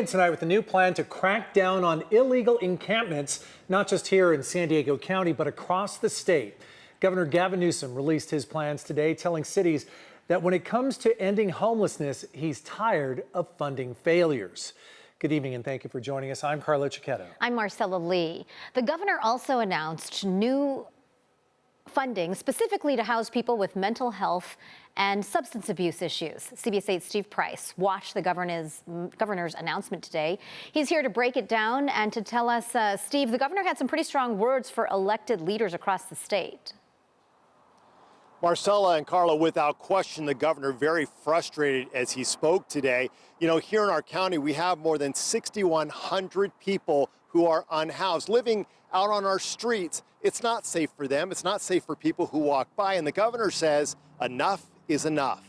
Tonight with a new plan to crack down on illegal encampments, not just here in San Diego County, but across the state. Governor Gavin Newsom released his plans today, telling cities that when it comes to ending homelessness, he's tired of funding failures. Good evening and thank you for joining us. I'm Carla Cicchetto. I'm Marcella Lee. The governor also announced new funding specifically to house people with mental health and substance abuse issues. CBS 8's Steve Price watched the governor's announcement today. He's here to break it down and to tell us, Steve, the governor had some pretty strong words for elected leaders across the state. Marcella and Carla, without question, the governor very frustrated as he spoke today. You know, here in our county, we have more than 6,100 people who are unhoused, living out on our streets. It's not safe for them. It's not safe for people who walk by. And the governor says enough is enough.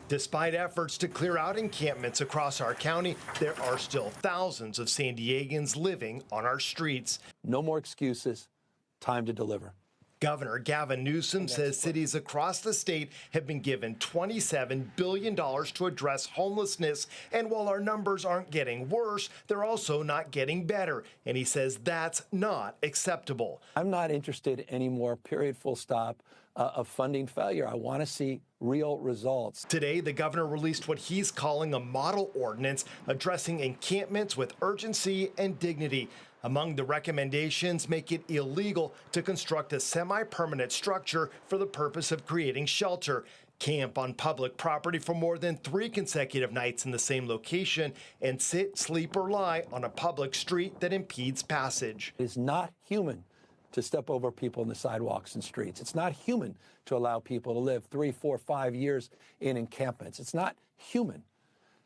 Despite efforts to clear out encampments across our county, there are still thousands of San Diegans living on our streets. No more excuses. Time to deliver. Governor Gavin Newsom says cities across the state have been given $27 billion to address homelessness. And while our numbers aren't getting worse, they're also not getting better. And he says that's not acceptable. I'm not interested anymore, period, full stop, of funding failure. I want to see real results. Today, the governor released what he's calling a model ordinance addressing encampments with urgency and dignity. Among the recommendations, make it illegal to construct a semi-permanent structure for the purpose of creating shelter, camp on public property for more than 3 consecutive nights in the same location, and sit, sleep, or lie on a public street that impedes passage. It is not human to step over people in the sidewalks and streets. It's not human to allow people to live 3, 4, 5 years in encampments. It's not human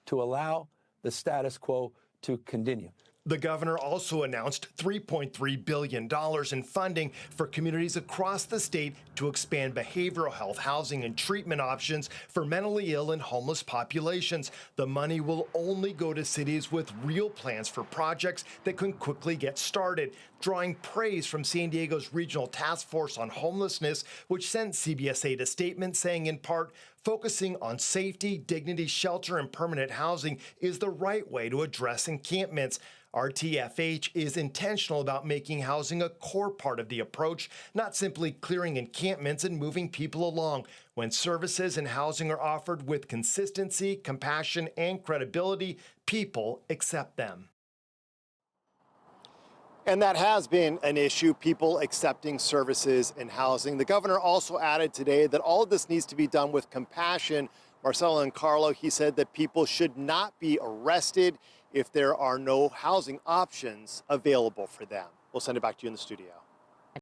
to allow the status quo to continue. The governor also announced $3.3 billion in funding for communities across the state to expand behavioral health housing and treatment options for mentally ill and homeless populations. The money will only go to cities with real plans for projects that can quickly get started, drawing praise from San Diego's Regional Task Force on Homelessness, which sent CBS 8 a statement saying, in part, focusing on safety, dignity, shelter, and permanent housing is the right way to address encampments. RTFH is intentional about making housing a core part of the approach, not simply clearing encampments and moving people along. When services and housing are offered with consistency, compassion, and credibility, people accept them. And that has been an issue, people accepting services and housing. The governor also added today that all of this needs to be done with compassion. Marcelo and Carlo, he said that people should not be arrested if there are no housing options available for them. We'll send it back to you in the studio.